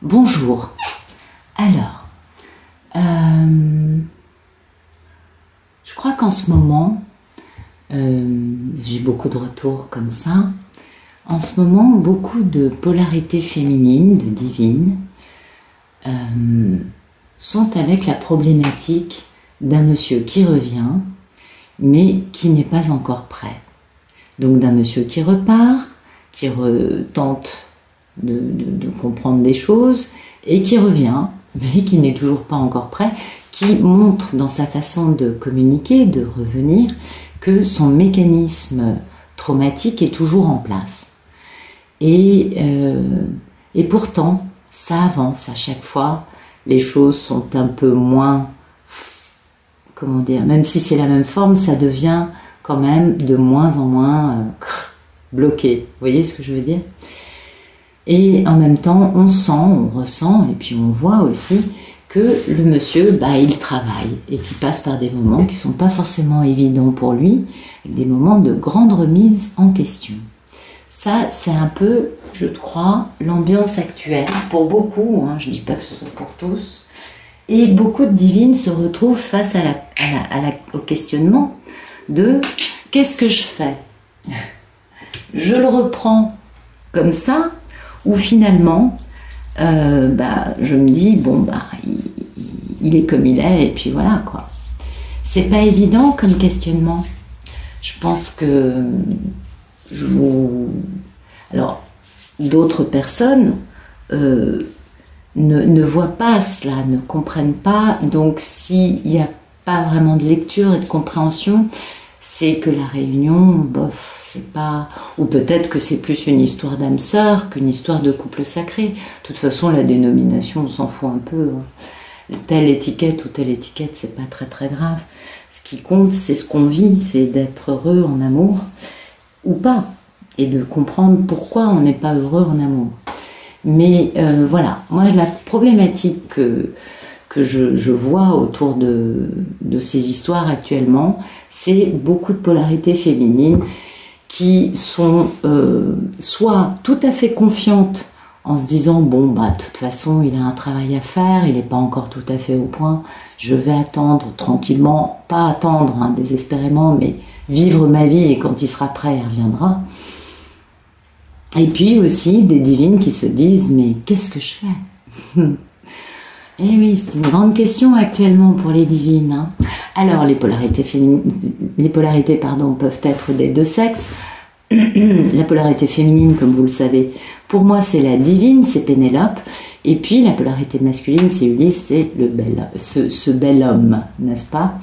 Bonjour. Alors, je crois qu'en ce moment, j'ai beaucoup de retours comme ça. En ce moment, beaucoup de polarités féminines, de divines, sont avec la problématique d'un monsieur qui revient, mais qui n'est pas encore prêt. Donc d'un monsieur qui repart, qui tente de comprendre des choses, et qui revient, mais qui n'est toujours pas encore prêt, qui montre dans sa façon de communiquer, de revenir, que son mécanisme traumatique est toujours en place. Et pourtant, ça avance à chaque fois, les choses sont un peu moins, comment dire, même si c'est la même forme, ça devient quand même de moins en moins bloqué. Vous voyez ce que je veux dire? Et en même temps, on sent, on ressent, et puis on voit aussi que le monsieur, il travaille et qu'il passe par des moments qui ne sont pas forcément évidents pour lui, avec des moments de grande remise en question. Ça, c'est un peu, je crois, l'ambiance actuelle pour beaucoup, je ne dis pas que ce soit pour tous, et beaucoup de divines se retrouvent face au questionnement de « qu'est-ce que je fais ?» Je le reprends comme ça, ou finalement, je me dis, il est comme il est, et puis voilà, quoi. C'est pas évident comme questionnement. Je pense que alors, d'autres personnes ne voient pas cela, ne comprennent pas, donc s'il n'y a pas vraiment de lecture et de compréhension, c'est que la réunion, bof, c'est pas... Ou peut-être que c'est plus une histoire d'âme sœur qu'une histoire de couple sacré. De toute façon, la dénomination, on s'en fout un peu. Telle étiquette ou telle étiquette, c'est pas très très grave. Ce qui compte, c'est ce qu'on vit, c'est d'être heureux en amour ou pas. Et de comprendre pourquoi on n'est pas heureux en amour. Mais voilà, moi la problématique que je vois autour de ces histoires actuellement, c'est beaucoup de polarités féminines qui sont soit tout à fait confiantes en se disant de toute façon il a un travail à faire, il n'est pas encore tout à fait au point, je vais attendre tranquillement, pas attendre désespérément, mais vivre ma vie et quand il sera prêt il reviendra. Et puis aussi des divines qui se disent mais qu'est-ce que je fais? Eh oui, c'est une grande question actuellement pour les divines. Alors, les polarités peuvent être des deux sexes. La polarité féminine, comme vous le savez, pour moi, c'est la divine, c'est Pénélope. Et puis, la polarité masculine, c'est Ulysse, c'est ce bel homme, n'est-ce pas?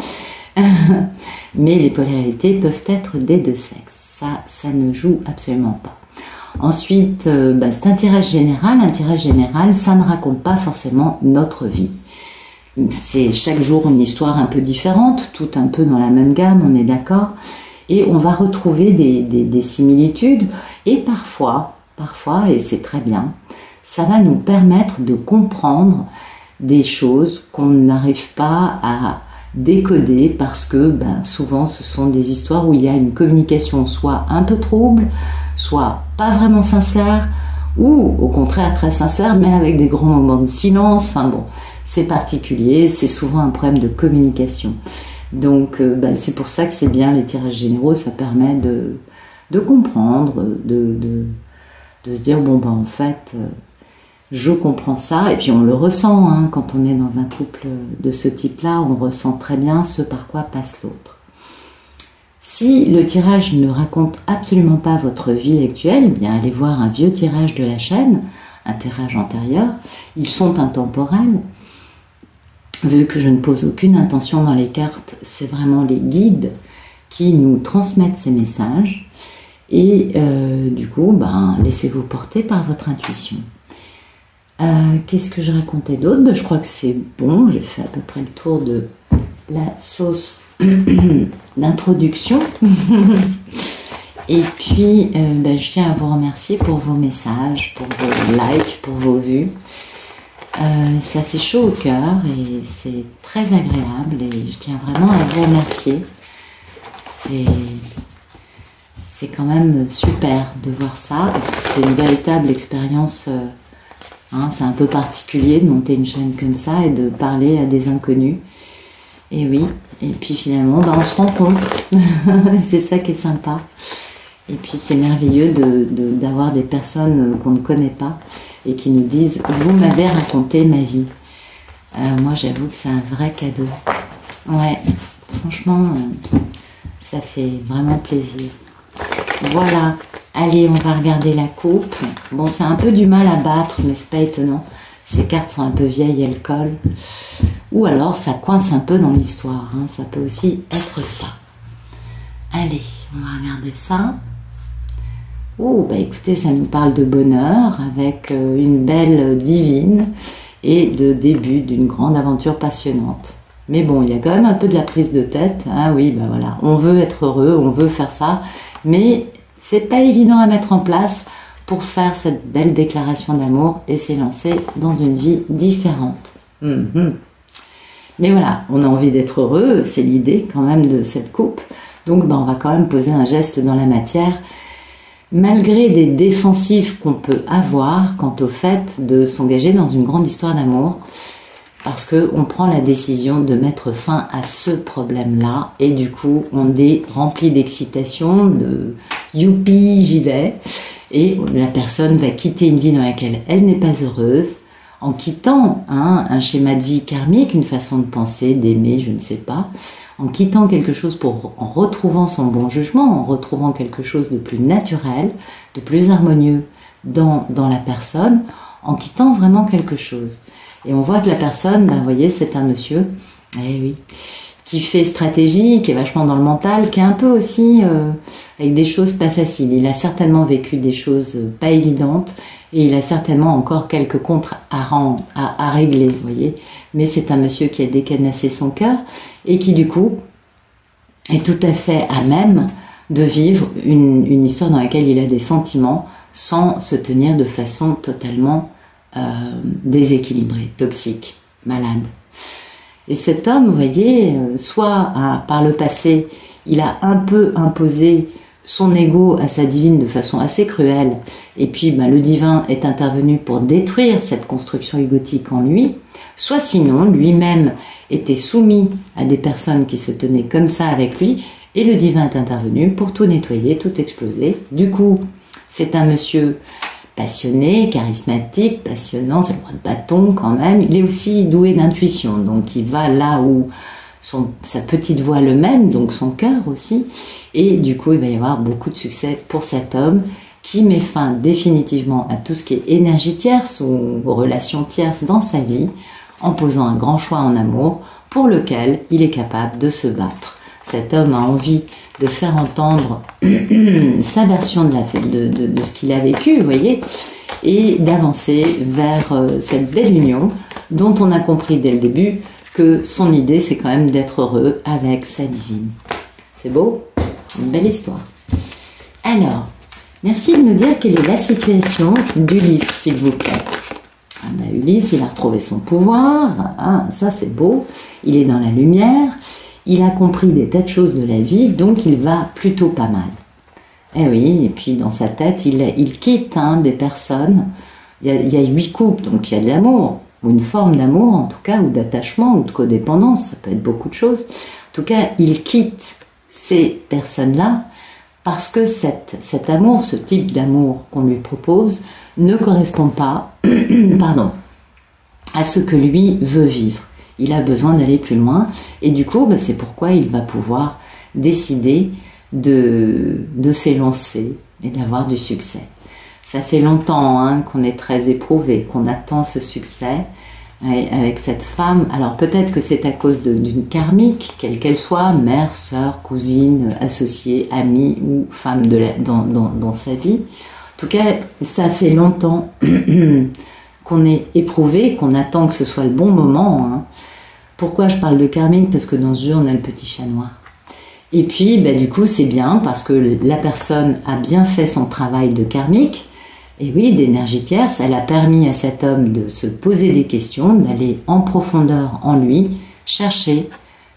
Mais les polarités peuvent être des deux sexes. Ça ne joue absolument pas. Ensuite, c'est un tirage général. Un tirage général, ça ne raconte pas forcément notre vie. C'est chaque jour une histoire un peu différente, tout un peu dans la même gamme, on est d'accord. Et on va retrouver des similitudes. Et parfois, et c'est très bien, ça va nous permettre de comprendre des choses qu'on n'arrive pas à décoder parce que souvent ce sont des histoires où il y a une communication soit un peu trouble, soit pas vraiment sincère, ou au contraire très sincère mais avec des grands moments de silence. Enfin bon, c'est particulier, c'est souvent un problème de communication. Donc c'est pour ça que c'est bien les tirages généraux, ça permet de comprendre, de se dire en fait je comprends ça, et puis on le ressent quand on est dans un couple de ce type-là, on ressent très bien ce par quoi passe l'autre. Si le tirage ne raconte absolument pas votre vie actuelle, allez voir un vieux tirage de la chaîne, un tirage antérieur, ils sont intemporels. Vu que je ne pose aucune intention dans les cartes, c'est vraiment les guides qui nous transmettent ces messages, et du coup, laissez-vous porter par votre intuition. Qu'est-ce que je racontais d'autre? Je crois que c'est bon, j'ai fait à peu près le tour de la sauce d'introduction. Et puis, je tiens à vous remercier pour vos messages, pour vos likes, pour vos vues. Ça fait chaud au cœur et c'est très agréable et je tiens vraiment à vous remercier. C'est quand même super de voir ça parce que c'est une véritable expérience Hein, c'est un peu particulier de monter une chaîne comme ça et de parler à des inconnus. Et oui, et puis finalement, on se rencontre. C'est ça qui est sympa. Et puis c'est merveilleux d'avoir des personnes qu'on ne connaît pas et qui nous disent « Vous m'avez raconté ma vie ». Moi, j'avoue que c'est un vrai cadeau. Ouais, franchement, ça fait vraiment plaisir. Voilà. Allez, on va regarder la coupe. Bon, c'est un peu du mal à battre, mais c'est pas étonnant. Ces cartes sont un peu vieilles, elles collent. Ou alors, ça coince un peu dans l'histoire. Hein. Ça peut aussi être ça. Allez, on va regarder ça. Oh, bah écoutez, ça nous parle de bonheur avec une belle divine et de début d'une grande aventure passionnante. Mais bon, il y a quand même un peu de la prise de tête. Ah oui, bah voilà, on veut être heureux, on veut faire ça, mais c'est pas évident à mettre en place pour faire cette belle déclaration d'amour et s'élancer dans une vie différente. Mais voilà, on a envie d'être heureux, c'est l'idée quand même de cette coupe. Donc bah, on va quand même poser un geste dans la matière, malgré des défensifs qu'on peut avoir quant au fait de s'engager dans une grande histoire d'amour, parce qu'on prend la décision de mettre fin à ce problème-là, et du coup, on est rempli d'excitation, de « youpi, j'y vais », et la personne va quitter une vie dans laquelle elle n'est pas heureuse, en quittant un schéma de vie karmique, une façon de penser, d'aimer, je ne sais pas, en quittant quelque chose en retrouvant son bon jugement, en retrouvant quelque chose de plus naturel, de plus harmonieux dans la personne, en quittant vraiment quelque chose. Et on voit que la personne, ben, vous voyez, c'est un monsieur, eh oui, qui fait stratégie, qui est vachement dans le mental, qui est un peu aussi avec des choses pas faciles. Il a certainement vécu des choses pas évidentes et il a certainement encore quelques comptes à régler, vous voyez. Mais c'est un monsieur qui a décadenassé son cœur et qui du coup est tout à fait à même de vivre une histoire dans laquelle il a des sentiments sans se tenir de façon totalement déséquilibré, toxique, malade. Et cet homme, vous voyez, soit par le passé, il a un peu imposé son ego à sa divine de façon assez cruelle, et puis le divin est intervenu pour détruire cette construction égotique en lui, soit sinon, lui-même était soumis à des personnes qui se tenaient comme ça avec lui, et le divin est intervenu pour tout nettoyer, tout exploser. Du coup, c'est un monsieur passionné, charismatique, passionnant, c'est le roi de bâton quand même. Il est aussi doué d'intuition, donc il va là où sa petite voix le mène, donc son cœur aussi. Et du coup, il va y avoir beaucoup de succès pour cet homme qui met fin définitivement à tout ce qui est énergie tierce ou relations tierces dans sa vie, en posant un grand choix en amour pour lequel il est capable de se battre. Cet homme a envie de faire entendre sa version de ce qu'il a vécu, vous voyez, et d'avancer vers cette belle union dont on a compris dès le début que son idée, c'est quand même d'être heureux avec sa divine. C'est beau? Une belle histoire. Alors, merci de nous dire quelle est la situation d'Ulysse, s'il vous plaît. Ulysse, il a retrouvé son pouvoir, ça c'est beau, il est dans la lumière, il a compris des tas de choses de la vie, donc il va plutôt pas mal. Eh oui, et puis dans sa tête, il quitte des personnes. Il y a 8 couples, donc il y a de l'amour, ou une forme d'amour en tout cas, ou d'attachement, ou de codépendance, ça peut être beaucoup de choses. En tout cas, il quitte ces personnes-là parce que cet amour, ce type d'amour qu'on lui propose, ne correspond pas à ce que lui veut vivre. Il a besoin d'aller plus loin et du coup, c'est pourquoi il va pouvoir décider de s'élancer et d'avoir du succès. Ça fait longtemps qu'on est très éprouvé, qu'on attend ce succès avec cette femme. Alors peut-être que c'est à cause d'une karmique, quelle qu'elle soit, mère, sœur, cousine, associée, amie ou femme dans sa vie. En tout cas, ça fait longtemps qu'on est éprouvé, qu'on attend que ce soit le bon moment. Pourquoi je parle de karmique? Parce que dans ce jeu, on a le petit chat noir. Et puis, du coup, c'est bien parce que la personne a bien fait son travail de karmique. Et oui, d'énergie tierce, elle a permis à cet homme de se poser des questions, d'aller en profondeur en lui, chercher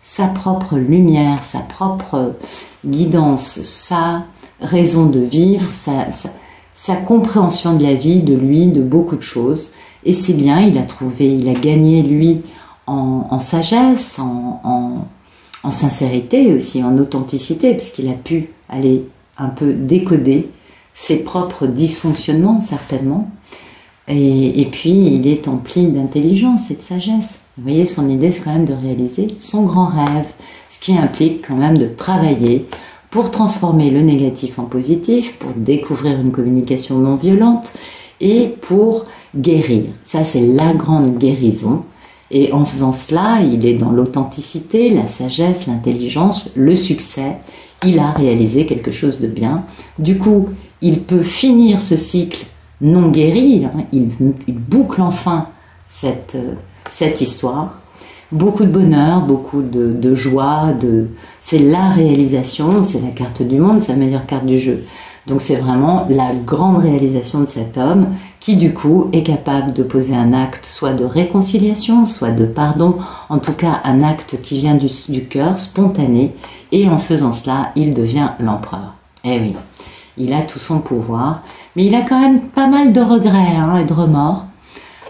sa propre lumière, sa propre guidance, sa raison de vivre, sa compréhension de la vie, de lui, de beaucoup de choses. Et c'est bien, il a gagné lui en sagesse, en sincérité aussi, en authenticité, parce qu'il a pu aller un peu décoder ses propres dysfonctionnements certainement. Et puis il est empli d'intelligence et de sagesse. Vous voyez, son idée c'est quand même de réaliser son grand rêve, ce qui implique quand même de travailler pour transformer le négatif en positif, pour découvrir une communication non violente et pour guérir. Ça c'est la grande guérison. Et en faisant cela, il est dans l'authenticité, la sagesse, l'intelligence, le succès. Il a réalisé quelque chose de bien. Du coup, il peut finir ce cycle non guéri. Il boucle enfin cette histoire. Beaucoup de bonheur, beaucoup de joie. C'est la réalisation, c'est la carte du monde, c'est la meilleure carte du jeu. Donc c'est vraiment la grande réalisation de cet homme qui du coup est capable de poser un acte soit de réconciliation, soit de pardon, en tout cas un acte qui vient du cœur, spontané, et en faisant cela, il devient l'empereur. Eh oui, il a tout son pouvoir, mais il a quand même pas mal de regrets et de remords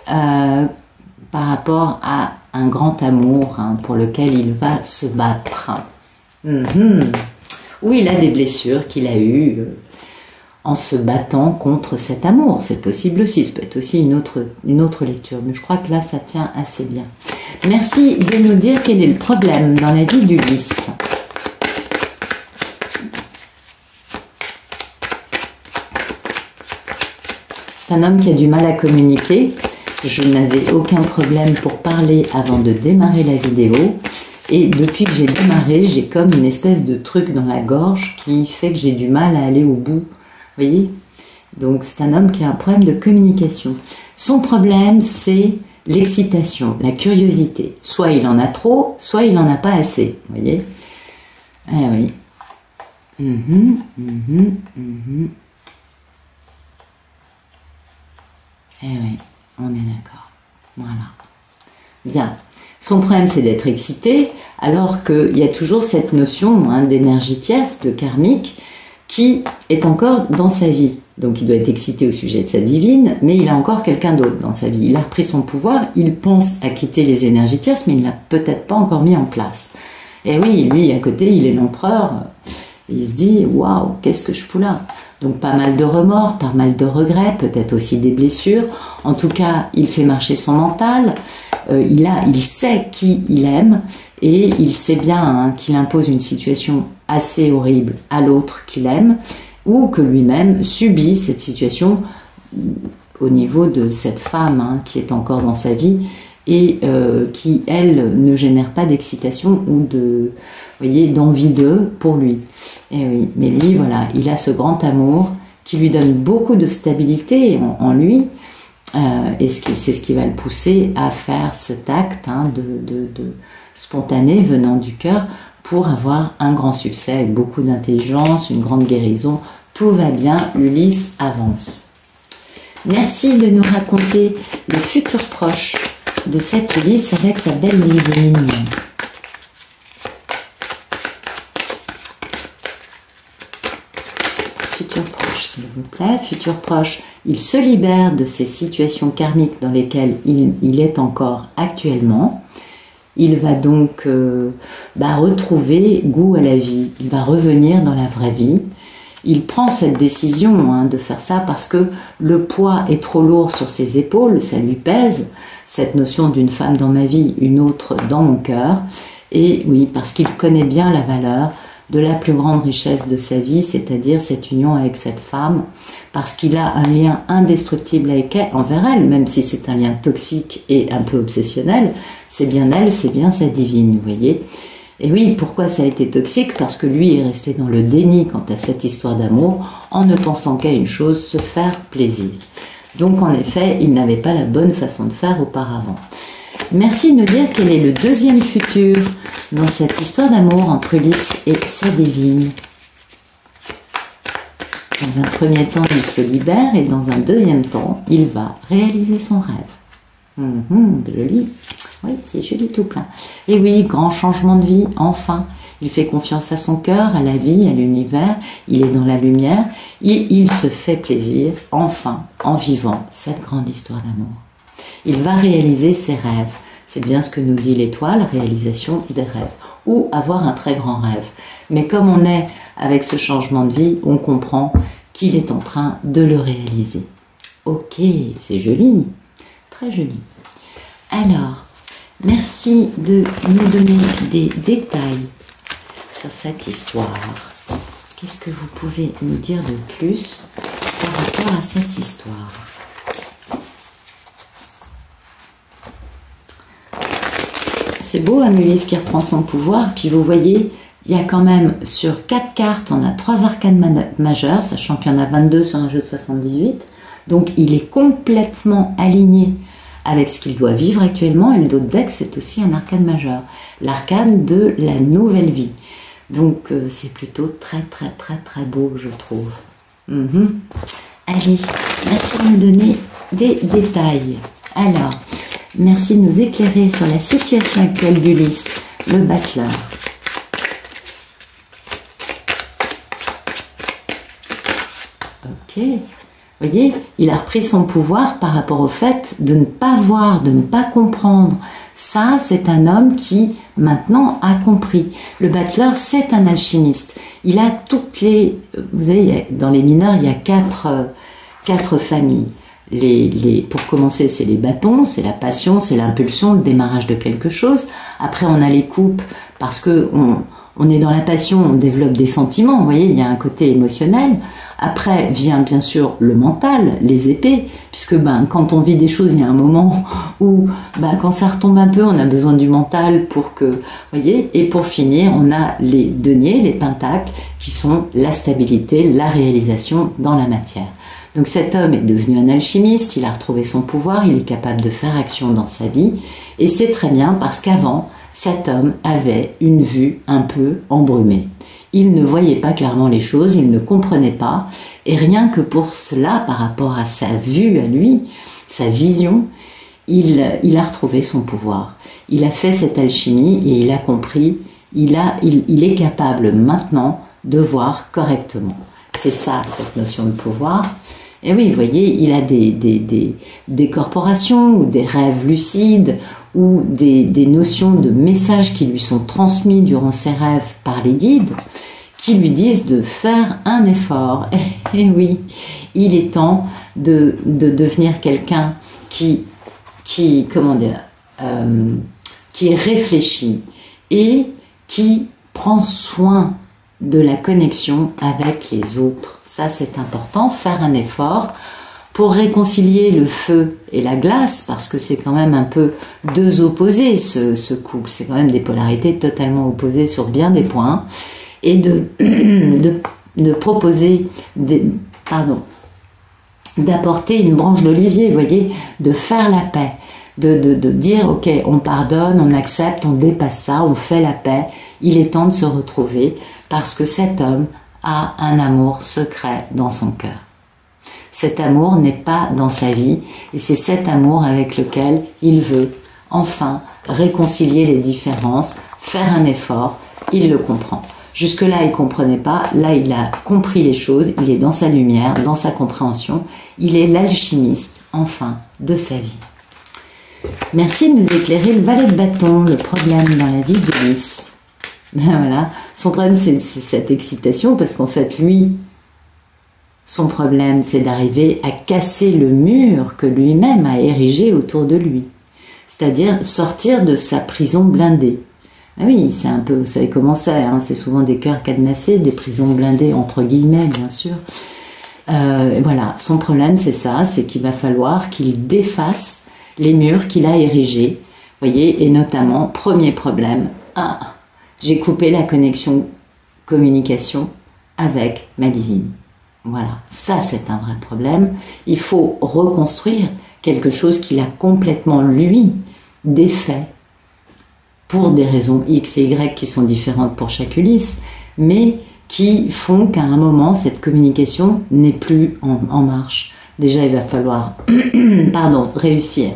par rapport à un grand amour pour lequel il va se battre. Ou il a des blessures qu'il a eues en se battant contre cet amour. C'est possible aussi, ça peut être aussi une autre lecture, mais je crois que là ça tient assez bien. Merci de nous dire quel est le problème dans la vie d'Ulysse. C'est un homme qui a du mal à communiquer. Je n'avais aucun problème pour parler avant de démarrer la vidéo. Et depuis que j'ai démarré, j'ai comme une espèce de truc dans la gorge qui fait que j'ai du mal à aller au bout. Vous voyez? Donc c'est un homme qui a un problème de communication. Son problème, c'est l'excitation, la curiosité. Soit il en a trop, soit il n'en a pas assez. Vous voyez? Eh oui. Eh oui, on est d'accord. Voilà. Bien. Son problème, c'est d'être excité, alors qu'il y a toujours cette notion d'énergie tierce, de karmique, qui est encore dans sa vie. Donc il doit être excité au sujet de sa divine, mais il a encore quelqu'un d'autre dans sa vie. Il a repris son pouvoir, il pense à quitter les énergies tierces, mais il ne l'a peut-être pas encore mis en place. Et oui, lui, à côté, il est l'empereur. Il se dit, waouh, qu'est-ce que je fous là? Donc pas mal de remords, pas mal de regrets, peut-être aussi des blessures. En tout cas, il fait marcher son mental. Il sait qui il aime et il sait bien qu'il impose une situation assez horrible à l'autre qu'il aime ou que lui-même subit cette situation au niveau de cette femme qui est encore dans sa vie et qui, elle, ne génère pas d'excitation ou d'envie d'eux pour lui. Et oui, mais lui, voilà, il a ce grand amour qui lui donne beaucoup de stabilité en lui. Et c'est ce qui va le pousser à faire cet acte de spontané venant du cœur pour avoir un grand succès avec beaucoup d'intelligence, une grande guérison. Tout va bien, Ulysse avance. Merci de nous raconter le futur proche de cet Ulysse avec sa belle divine. Futur proche, s'il vous plaît. Futur proche, il se libère de ces situations karmiques dans lesquelles il est encore actuellement. Il va donc retrouver goût à la vie. Il va revenir dans la vraie vie. Il prend cette décision de faire ça parce que le poids est trop lourd sur ses épaules, ça lui pèse. Cette notion d'une femme dans ma vie, une autre dans mon cœur. Et oui, parce qu'il connaît bien la valeur de la plus grande richesse de sa vie, c'est-à-dire cette union avec cette femme, parce qu'il a un lien indestructible avec elle, envers elle, même si c'est un lien toxique et un peu obsessionnel, c'est bien elle, c'est bien sa divine, vous voyez. Et oui, pourquoi ça a été toxique? Parce que lui est resté dans le déni quant à cette histoire d'amour, en ne pensant qu'à une chose, se faire plaisir. Donc en effet, il n'avait pas la bonne façon de faire auparavant. Merci de nous dire quel est le deuxième futur dans cette histoire d'amour entre Ulysse et sa divine. Dans un premier temps, il se libère et dans un deuxième temps, il va réaliser son rêve. Joli. Oui, c'est joli tout plein. Et oui, grand changement de vie, enfin. Il fait confiance à son cœur, à la vie, à l'univers. Il est dans la lumière et il se fait plaisir, enfin, en vivant cette grande histoire d'amour. Il va réaliser ses rêves. C'est bien ce que nous dit l'étoile, réalisation des rêves. Ou avoir un très grand rêve. Mais comme on est avec ce changement de vie, on comprend qu'il est en train de le réaliser. Ok, c'est joli, très joli. Alors, merci de nous donner des détails sur cette histoire. Qu'est-ce que vous pouvez nous dire de plus par rapport à cette histoire? C'est beau, Ulysse qui reprend son pouvoir. Puis vous voyez, il y a quand même sur 4 cartes, on a 3 arcanes majeures, sachant qu'il y en a 22 sur un jeu de 78. Donc il est complètement aligné avec ce qu'il doit vivre actuellement. Et le dos de deck, c'est aussi un arcane majeur. L'arcane de la nouvelle vie. Donc c'est plutôt très très très très beau, je trouve. Allez, merci de me donner des détails. Alors, merci de nous éclairer sur la situation actuelle d'Ulysse, le battleur. Ok, vous voyez, il a repris son pouvoir par rapport au fait de ne pas voir, de ne pas comprendre. Ça, c'est un homme qui, maintenant, a compris. Le battleur, c'est un alchimiste. Il a toutes les... Vous savez, dans les mineurs, il y a quatre familles. Pour commencer, c'est les bâtons, c'est la passion, c'est l'impulsion, le démarrage de quelque chose. Après, on a les coupes, parce que on est dans la passion, on développe des sentiments, vous voyez, il y a un côté émotionnel. Après vient bien sûr le mental, les épées, puisque quand on vit des choses, il y a un moment où quand ça retombe un peu, on a besoin du mental pour que, vous voyez, et pour finir, on a les deniers, les pentacles, qui sont la stabilité, la réalisation dans la matière. Donc cet homme est devenu un alchimiste, il a retrouvé son pouvoir, il est capable de faire action dans sa vie, et c'est très bien parce qu'avant, cet homme avait une vue un peu embrumée. Il ne voyait pas clairement les choses, il ne comprenait pas, et rien que pour cela, par rapport à sa vue à lui, sa vision, il a retrouvé son pouvoir. Il a fait cette alchimie et il a compris, il est capable maintenant de voir correctement. C'est ça, cette notion de pouvoir. Et oui, vous voyez, il a des corporations ou des rêves lucides ou des notions de messages qui lui sont transmis durant ses rêves par les guides qui lui disent de faire un effort. Et oui, il est temps de devenir quelqu'un qui est réfléchi et qui prend soin de la connexion avec les autres. Ça, c'est important, faire un effort pour réconcilier le feu et la glace, parce que c'est quand même un peu deux opposés, ce couple. C'est quand même des polarités totalement opposées sur bien des points. Et de proposer, d'apporter une branche d'olivier, vous voyez, de faire la paix, de dire, ok, on pardonne, on accepte, on dépasse ça, on fait la paix. Il est temps de se retrouver, parce que cet homme a un amour secret dans son cœur. Cet amour n'est pas dans sa vie, et c'est cet amour avec lequel il veut enfin réconcilier les différences, faire un effort. Il le comprend. Jusque-là, il ne comprenait pas. Là, il a compris les choses. Il est dans sa lumière, dans sa compréhension. Il est l'alchimiste, enfin, de sa vie. Merci de nous éclairer le valet de bâton, le problème dans la vie d'Ulysse. Voilà. Son problème, c'est cette excitation, parce qu'en fait, lui, son problème, c'est d'arriver à casser le mur que lui-même a érigé autour de lui. C'est-à-dire sortir de sa prison blindée. Ah oui, c'est un peu, vous savez comment c'est, hein, c'est souvent des cœurs cadenassés, des prisons blindées, entre guillemets, bien sûr. Voilà, son problème, c'est ça, c'est qu'il va falloir qu'il défasse les murs qu'il a érigés. Voyez, et notamment, premier problème, j'ai coupé la connexion communication avec ma divine. Voilà, ça c'est un vrai problème. Il faut reconstruire quelque chose qu'il a complètement, lui, défait pour des raisons X et Y qui sont différentes pour chaque Ulysse, mais qui font qu'à un moment, cette communication n'est plus en marche. Déjà, il va falloir réussir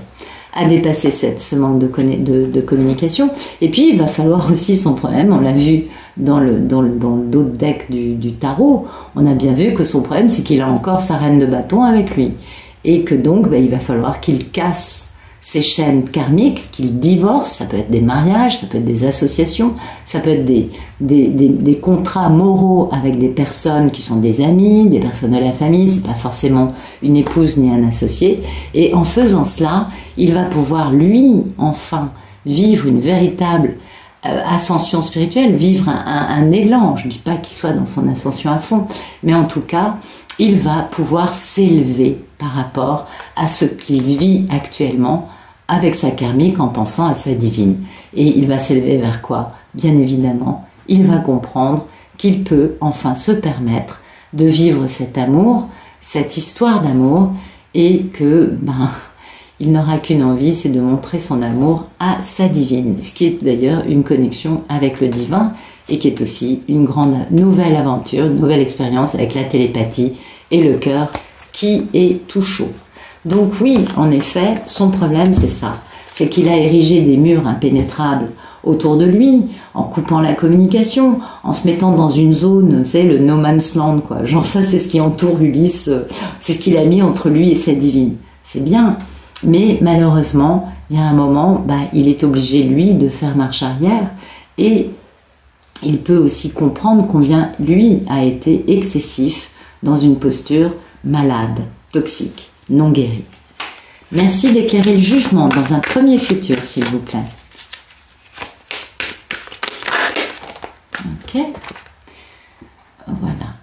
à dépasser ce manque de communication. Et puis, il va falloir aussi son problème, on l'a vu dans le dos de deck du tarot, on a bien vu que son problème, c'est qu'il a encore sa reine de bâton avec lui. Et que donc, il va falloir qu'il casse ces chaînes karmiques, qu'il divorce. Ça peut être des mariages, ça peut être des associations, ça peut être des contrats moraux avec des personnes qui sont des amis, des personnes de la famille, c'est pas forcément une épouse ni un associé. Et en faisant cela, il va pouvoir, lui, enfin, vivre une véritable ascension spirituelle, vivre un élan. Je ne dis pas qu'il soit dans son ascension à fond, mais en tout cas, il va pouvoir s'élever par rapport à ce qu'il vit actuellement avec sa karmique en pensant à sa divine. Et il va s'élever vers quoi? Bien évidemment, il va comprendre qu'il peut enfin se permettre de vivre cet amour, cette histoire d'amour, et que il n'aura qu'une envie, c'est de montrer son amour à sa divine, ce qui est d'ailleurs une connexion avec le divin et qui est aussi une grande nouvelle aventure, une nouvelle expérience avec la télépathie et le cœur qui est tout chaud. Donc oui, en effet, son problème c'est ça, c'est qu'il a érigé des murs impénétrables autour de lui, en coupant la communication, en se mettant dans une zone, c'est le no man's land, quoi. Genre ça, c'est ce qui entoure Ulysse, c'est ce qu'il a mis entre lui et sa divine. C'est bien, mais malheureusement, il y a un moment, il est obligé, lui, de faire marche arrière, et il peut aussi comprendre combien lui a été excessif dans une posture malade, toxique, non guérie. Merci d'éclairer le jugement dans un premier futur, s'il vous plaît. Ok. Voilà.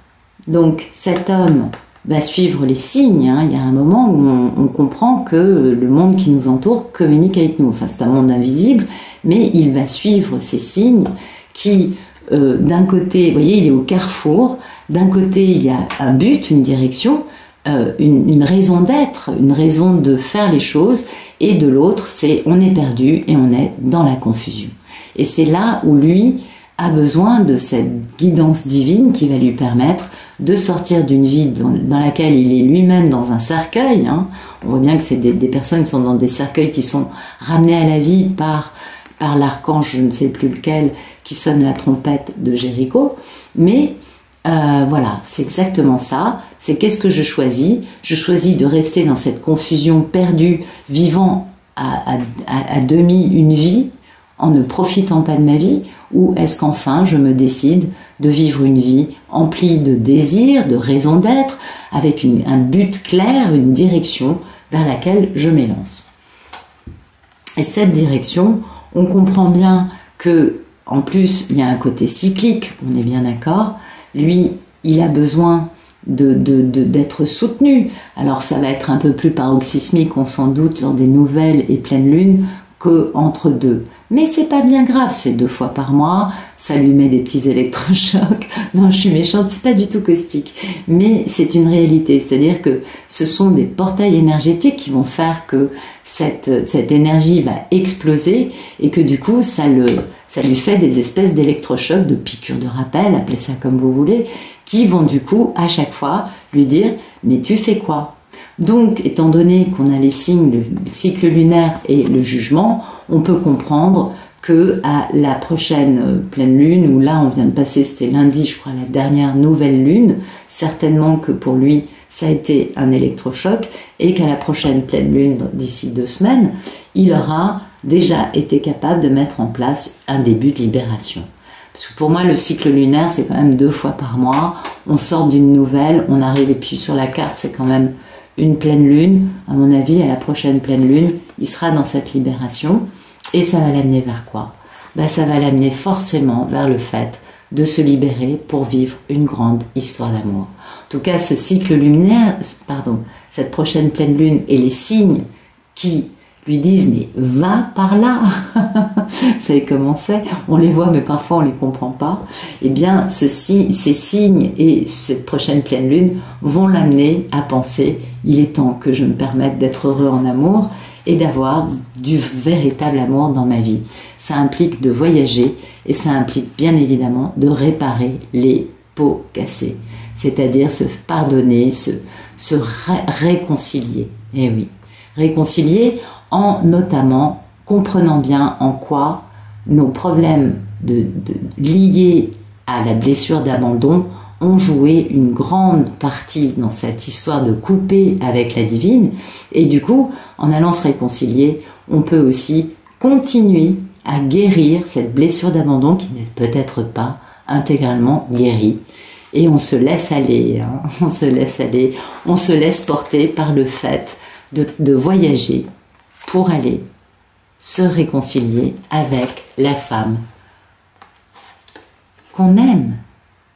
Donc, cet homme va suivre les signes. Il y a un moment où on comprend que le monde qui nous entoure communique avec nous. Enfin, c'est un monde invisible, mais il va suivre ces signes qui, d'un côté, vous voyez, il est au carrefour. D'un côté, il y a un but, une direction, une raison d'être, une raison de faire les choses, et de l'autre, c'est on est perdu et on est dans la confusion. Et c'est là où lui a besoin de cette guidance divine qui va lui permettre de sortir d'une vie dans laquelle il est lui-même dans un cercueil. On voit bien que c'est des personnes qui sont dans des cercueils qui sont ramenées à la vie par l'archange, je ne sais plus lequel, qui sonne la trompette de Jéricho. Mais voilà, c'est exactement ça. C'est qu'est-ce que je choisis? Je choisis de rester dans cette confusion perdue, vivant à demi une vie, en ne profitant pas de ma vie, ou est-ce qu'enfin je me décide de vivre une vie emplie de désirs, de raisons d'être, avec un but clair, une direction vers laquelle je m'élance. Et cette direction, on comprend bien que, en plus, il y a un côté cyclique, on est bien d'accord. Lui, il a besoin d'être soutenu. Alors ça va être un peu plus paroxysmique, on s'en doute, lors des nouvelles et pleines lunes, qu'entre deux. Mais c'est pas bien grave, c'est 2 fois par mois, ça lui met des petits électrochocs. Non, je suis méchante, c'est pas du tout caustique. Mais c'est une réalité, c'est-à-dire que ce sont des portails énergétiques qui vont faire que cette énergie va exploser et que du coup, ça lui fait des espèces d'électrochocs, de piqûres de rappel, appelez ça comme vous voulez, qui vont du coup, à chaque fois, lui dire « mais tu fais quoi ?» Donc, étant donné qu'on a les signes, le cycle lunaire et le jugement, on peut comprendre que à la prochaine pleine lune, où là on vient de passer, c'était lundi, je crois, la dernière nouvelle lune, certainement que pour lui, ça a été un électrochoc, et qu'à la prochaine pleine lune, d'ici 2 semaines, il aura déjà été capable de mettre en place un début de libération. Parce que pour moi, le cycle lunaire, c'est quand même 2 fois par mois, on sort d'une nouvelle, on arrive, et puis sur la carte, c'est quand même une pleine lune. À mon avis, à la prochaine pleine lune, il sera dans cette libération. Et ça va l'amener vers quoi? Ça va l'amener forcément vers le fait de se libérer pour vivre une grande histoire d'amour. En tout cas, ce cycle lunaire, cette prochaine pleine lune et les signes qui lui disent « mais va par là !» Vous savez comment c'est? On les voit, mais parfois on les comprend pas. Eh bien, ces signes et cette prochaine pleine lune vont l'amener à penser « il est temps que je me permette d'être heureux en amour » et d'avoir du véritable amour dans ma vie. Ça implique de voyager et ça implique bien évidemment de réparer les pots cassés. C'est-à-dire se pardonner, se réconcilier. Eh oui, réconcilier en notamment comprenant bien en quoi nos problèmes liés à la blessure d'abandon ont joué une grande partie dans cette histoire de couper avec la divine. Et du coup, en allant se réconcilier, on peut aussi continuer à guérir cette blessure d'abandon qui n'est peut-être pas intégralement guérie. Et on se laisse aller, hein, on se laisse aller, on se laisse porter par le fait de voyager pour aller se réconcilier avec la femme qu'on aime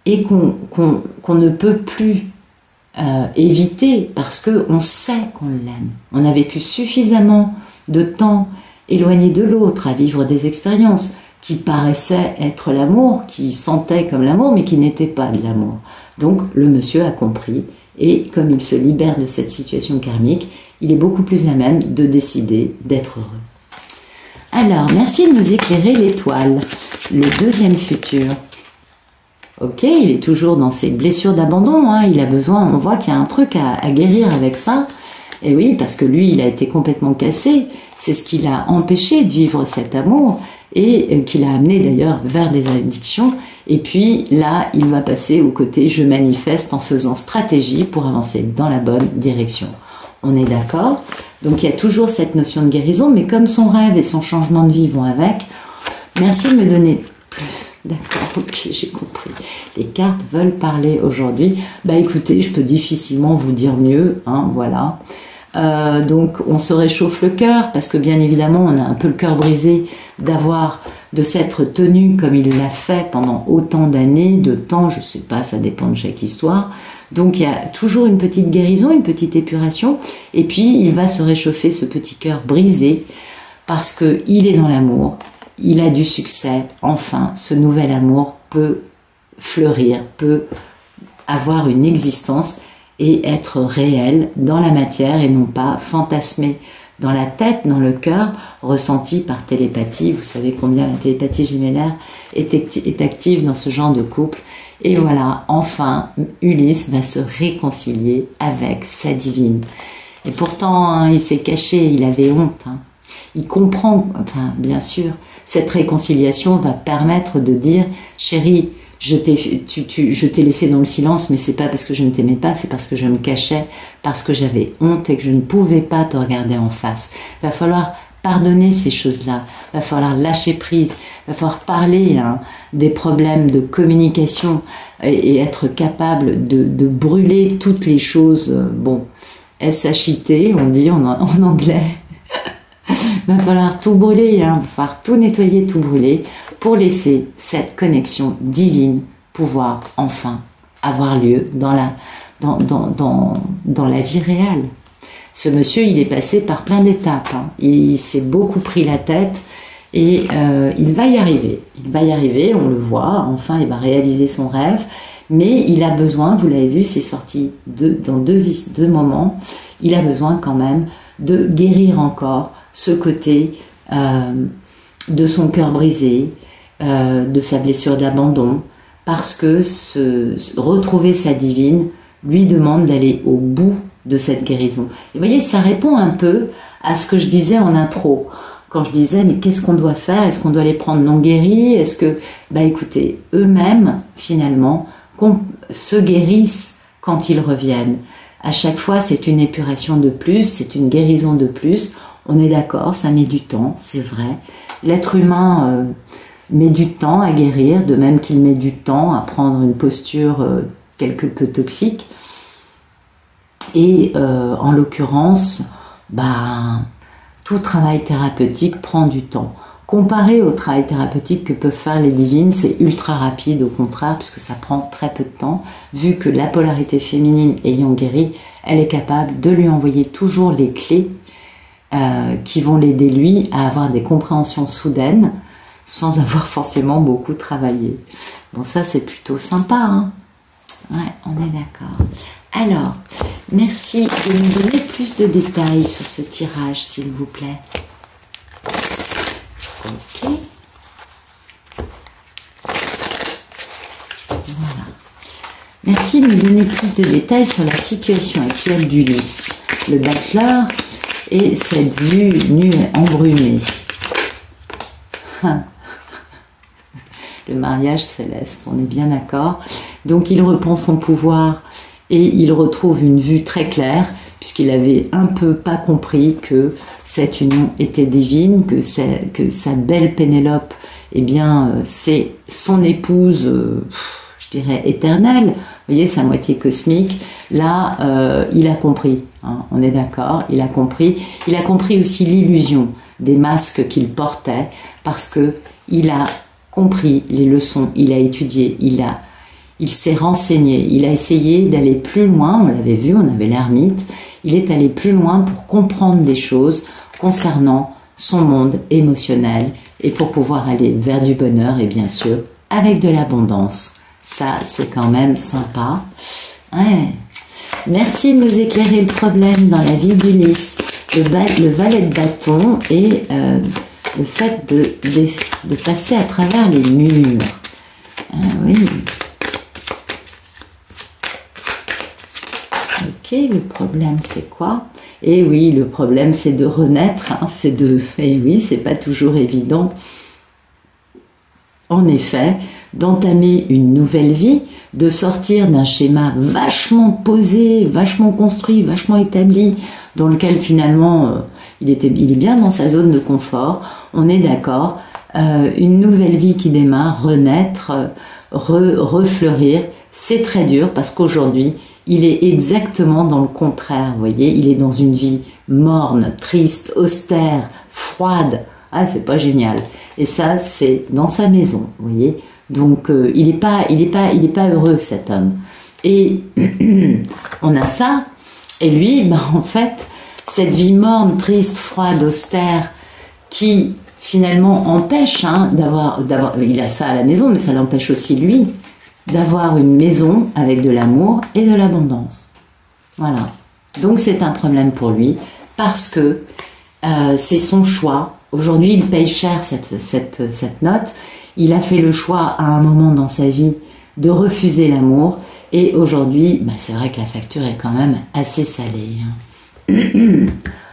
et qu'on ne peut plus éviter parce qu'on sait qu'on l'aime. On a vécu suffisamment de temps éloigné de l'autre à vivre des expériences qui paraissaient être l'amour, qui sentaient comme l'amour, mais qui n'étaient pas de l'amour. Donc le monsieur a compris, et comme il se libère de cette situation karmique, il est beaucoup plus à même de décider d'être heureux. Alors, merci de nous éclairer l'étoile. Le deuxième futur. Ok, il est toujours dans ses blessures d'abandon, hein, il a besoin, on voit qu'il y a un truc à guérir avec ça. Et oui, parce que lui, il a été complètement cassé, c'est ce qui l'a empêché de vivre cet amour, et qui l'a amené d'ailleurs vers des addictions. Et puis là, il va passer au côté « je manifeste en faisant stratégie pour avancer dans la bonne direction ». On est d'accord? Donc il y a toujours cette notion de guérison, mais comme son rêve et son changement de vie vont avec, merci de me donner plus. D'accord, ok, j'ai compris. Les cartes veulent parler aujourd'hui. Bah écoutez, je peux difficilement vous dire mieux, hein, voilà. Donc on se réchauffe le cœur parce que bien évidemment on a un peu le cœur brisé de s'être tenu comme il l'a fait pendant autant d'années, de temps, je sais pas, ça dépend de chaque histoire. Donc il y a toujours une petite guérison, une petite épuration, et puis il va se réchauffer ce petit cœur brisé parce que il est dans l'amour, il a du succès, enfin ce nouvel amour peut fleurir, peut avoir une existence et être réel dans la matière et non pas fantasmé dans la tête, dans le cœur, ressenti par télépathie. Vous savez combien la télépathie gémellaire est active dans ce genre de couple. Et voilà, enfin, Ulysse va se réconcilier avec sa divine. Et pourtant, hein, il s'est caché, il avait honte. Hein. Il comprend, enfin, bien sûr, cette réconciliation va permettre de dire, chérie, je t'ai laissé dans le silence, mais c'est pas parce que je ne t'aimais pas, c'est parce que je me cachais, parce que j'avais honte et que je ne pouvais pas te regarder en face. Il va falloir pardonner ces choses-là, il va falloir lâcher prise, il va falloir parler hein, des problèmes de communication et être capable de brûler toutes les choses, bon, SHIT, on dit en anglais. Il va falloir tout brûler, hein, il va falloir tout nettoyer, tout brûler pour laisser cette connexion divine pouvoir enfin avoir lieu dans la vie réelle. Ce monsieur, il est passé par plein d'étapes, hein. Il s'est beaucoup pris la tête et il va y arriver. Il va y arriver, on le voit, enfin il va réaliser son rêve, mais il a besoin, vous l'avez vu, c'est sorti dans deux moments, il a besoin quand même de guérir encore ce côté de son cœur brisé, de sa blessure d'abandon, parce que retrouver sa divine lui demande d'aller au bout de cette guérison. Et vous voyez, ça répond un peu à ce que je disais en intro, quand je disais, mais qu'est-ce qu'on doit faire? Est-ce qu'on doit les prendre non guéris? Est-ce que, bah écoutez, eux-mêmes, finalement, se guérissent quand ils reviennent. À chaque fois, c'est une épuration de plus, c'est une guérison de plus. On est d'accord, ça met du temps, c'est vrai. L'être humain met du temps à guérir, de même qu'il met du temps à prendre une posture quelque peu toxique. Et en l'occurrence, tout travail thérapeutique prend du temps. Comparé au travail thérapeutique que peuvent faire les divines, c'est ultra rapide au contraire, puisque ça prend très peu de temps, vu que la polarité féminine ayant guéri, elle est capable de lui envoyer toujours les clés qui vont l'aider lui à avoir des compréhensions soudaines, sans avoir forcément beaucoup travaillé. Bon, ça c'est plutôt sympa, hein? Ouais, on est d'accord. Alors, merci de nous donner plus de détails sur ce tirage, s'il vous plaît. Ok. Voilà. Merci de nous donner plus de détails sur la situation actuelle d'Ulysse, le battleur et cette vue nue et embrumée. Le mariage céleste, on est bien d'accord. Donc il reprend son pouvoir et il retrouve une vue très claire, puisqu'il avait un peu pas compris que cette union était divine, que sa belle Pénélope, eh bien, c'est son épouse, je dirais, éternelle. Vous voyez, sa moitié cosmique. Là, il a compris, hein, on est d'accord, il a compris. Il a compris aussi l'illusion des masques qu'il portait, parce que il a compris les leçons, il a étudié, il s'est renseigné, il a essayé d'aller plus loin, on l'avait vu, on avait l'ermite, il est allé plus loin pour comprendre des choses concernant son monde émotionnel et pour pouvoir aller vers du bonheur et bien sûr avec de l'abondance. Ça, c'est quand même sympa. Ouais. Merci de nous éclairer le problème dans la vie d'Ulysse, le valet de bâton et le fait de passer à travers les murs. Ah oui. Ok, le problème c'est quoi? Et oui, le problème c'est de renaître, hein, et oui, c'est pas toujours évident. En effet, d'entamer une nouvelle vie, de sortir d'un schéma vachement posé, vachement construit, vachement établi, dans lequel finalement il est bien dans sa zone de confort, on est d'accord, une nouvelle vie qui démarre, renaître, refleurir, c'est très dur parce qu'aujourd'hui, il est exactement dans le contraire, vous voyez, il est dans une vie morne, triste, austère, froide. Ah, c'est pas génial. Et ça, c'est dans sa maison, vous voyez. Donc, il est pas heureux, cet homme. Et on a ça. Et lui, ben, en fait, cette vie morne, triste, froide, austère, qui finalement empêche, hein, il a ça à la maison, mais ça l'empêche aussi lui d'avoir une maison avec de l'amour et de l'abondance. Voilà. Donc c'est un problème pour lui parce que c'est son choix. Aujourd'hui, il paye cher cette note. Il a fait le choix à un moment dans sa vie de refuser l'amour et aujourd'hui, bah, c'est vrai que la facture est quand même assez salée.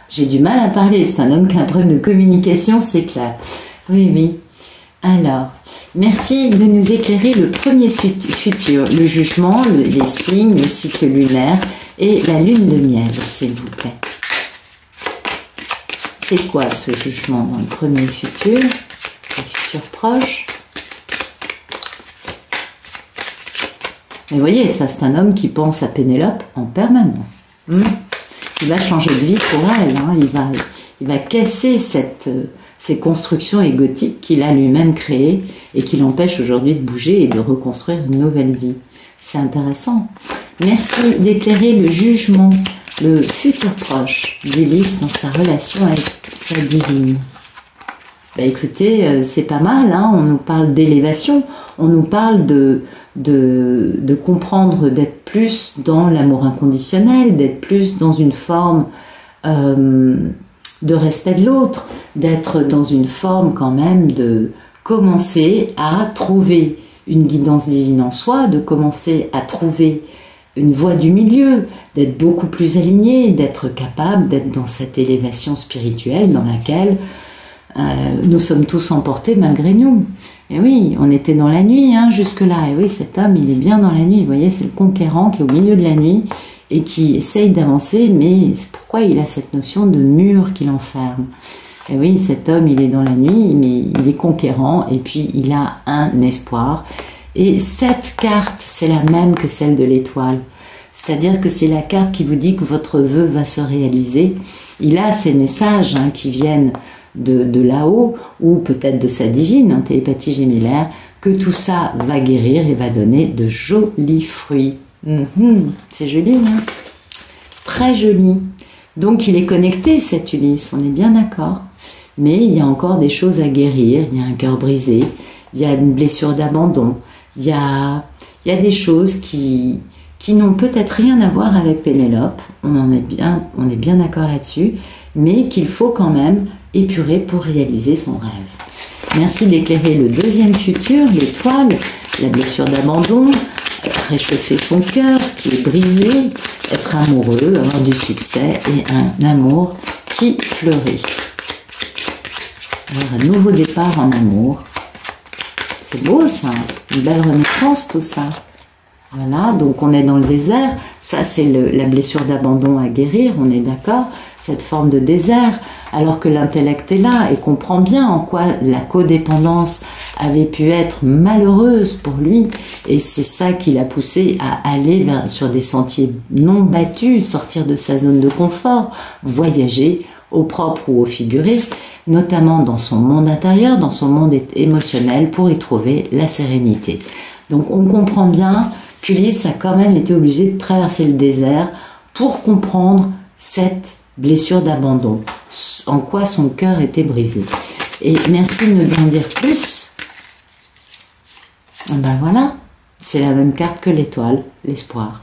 J'ai du mal à parler, c'est un homme qui a un problème de communication, c'est clair. Oui, oui. Alors, merci de nous éclairer le premier futur, le jugement, les signes, le cycle lunaire et la lune de miel, s'il vous plaît. C'est quoi ce jugement dans le premier futur, le futur proche? Mais vous voyez, ça c'est un homme qui pense à Pénélope en permanence. Il va changer de vie pour elle, hein. Il va casser ces constructions égotiques qu'il a lui-même créées et qui l'empêchent aujourd'hui de bouger et de reconstruire une nouvelle vie. C'est intéressant. Merci d'éclairer le jugement, le futur proche d'Ulysse dans sa relation avec sa divine. Bah écoutez, c'est pas mal, hein. On nous parle d'élévation, on nous parle de comprendre, d'être plus dans l'amour inconditionnel, d'être plus dans une forme de respect de l'autre, d'être dans une forme quand même de commencer à trouver une guidance divine en soi, de commencer à trouver une voie du milieu, d'être beaucoup plus aligné, d'être capable d'être dans cette élévation spirituelle dans laquelle nous sommes tous emportés malgré nous. Et oui, on était dans la nuit, hein, jusque-là. Et oui, cet homme, il est bien dans la nuit. Vous voyez, c'est le conquérant qui est au milieu de la nuit et qui essaye d'avancer, mais c'est pourquoi il a cette notion de mur qui l'enferme. Et oui, cet homme, il est dans la nuit, mais il est conquérant et puis il a un espoir. Et cette carte, c'est la même que celle de l'étoile. C'est-à-dire que c'est la carte qui vous dit que votre vœu va se réaliser. Il a ces messages, hein, qui viennent de là-haut, ou peut-être de sa divine, en télépathie gémellaire, que tout ça va guérir et va donner de jolis fruits. C'est joli, hein? Très joli. Donc il est connecté, cet Ulysse, on est bien d'accord. Mais il y a encore des choses à guérir, il y a un cœur brisé, il y a une blessure d'abandon, il y a des choses qui n'ont peut-être rien à voir avec Pénélope, on est bien d'accord là-dessus, mais qu'il faut quand même épurer pour réaliser son rêve. Merci d'éclairer le deuxième futur, l'étoile, la blessure d'abandon, réchauffer son cœur qui est brisé, être amoureux, avoir du succès et un amour qui fleurit. Alors, un nouveau départ en amour. C'est beau ça, une belle renaissance tout ça. Voilà, donc on est dans le désert. Ça, c'est la blessure d'abandon à guérir, on est d'accord, cette forme de désert, alors que l'intellect est là et comprend bien en quoi la codépendance avait pu être malheureuse pour lui. Et c'est ça qui l'a poussé à aller sur des sentiers non battus, sortir de sa zone de confort, voyager au propre ou au figuré, notamment dans son monde intérieur, dans son monde émotionnel, pour y trouver la sérénité. Donc on comprend bien qu'Ulysse a quand même été obligé de traverser le désert pour comprendre cette blessure d'abandon, en quoi son cœur était brisé. Et merci de nous en dire plus. Ben voilà, c'est la même carte que l'étoile, l'espoir.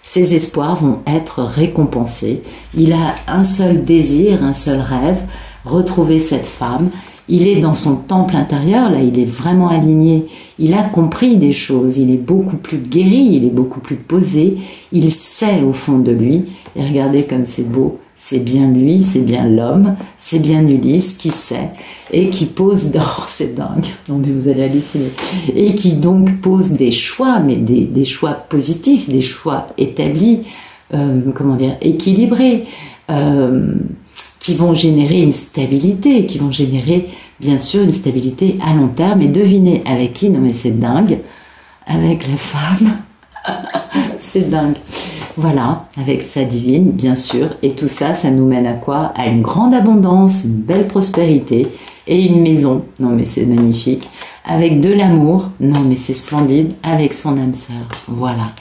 Ces espoirs vont être récompensés. Il a un seul désir, un seul rêve, retrouver cette femme. Il est dans son temple intérieur, là, il est vraiment aligné. Il a compris des choses, il est beaucoup plus guéri, il est beaucoup plus posé. Il sait au fond de lui, et regardez comme c'est beau, c'est bien lui, c'est bien l'homme, c'est bien Ulysse qui sait, et qui pose d'or, c'est dingue, non mais vous allez halluciner, et qui donc pose des choix, mais des choix positifs, des choix établis, équilibrés, qui vont générer une stabilité, qui vont générer bien sûr une stabilité à long terme. Et devinez avec qui? Non mais c'est dingue, avec la femme, c'est dingue. Voilà, avec sa divine bien sûr. Et tout ça, ça nous mène à quoi? À une grande abondance, une belle prospérité et une maison. Non mais c'est magnifique. Avec de l'amour, non mais c'est splendide, avec son âme sœur. Voilà.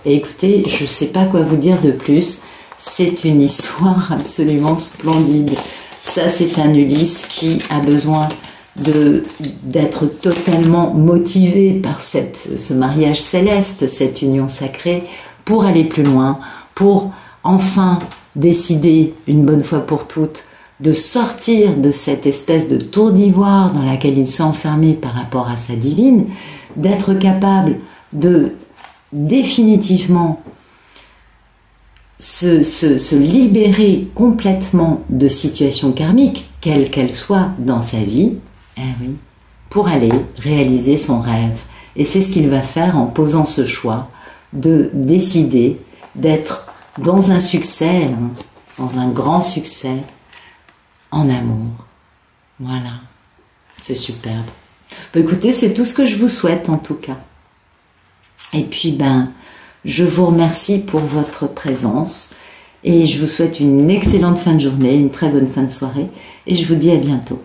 Et écoutez, je sais pas quoi vous dire de plus. C'est une histoire absolument splendide. Ça, c'est un Ulysse qui a besoin d'être totalement motivé par ce mariage céleste, cette union sacrée, pour aller plus loin, pour enfin décider, une bonne fois pour toutes, de sortir de cette espèce de tour d'ivoire dans laquelle il s'est enfermé par rapport à sa divine, d'être capable de définitivement se libérer complètement de situations karmiques, quelles qu'elles soient dans sa vie, oui, pour aller réaliser son rêve. Et c'est ce qu'il va faire en posant ce choix de décider d'être dans un succès, dans un grand succès, en amour. Voilà, c'est superbe. Écoutez, c'est tout ce que je vous souhaite en tout cas. Et puis, je vous remercie pour votre présence et je vous souhaite une excellente fin de journée, une très bonne fin de soirée et je vous dis à bientôt.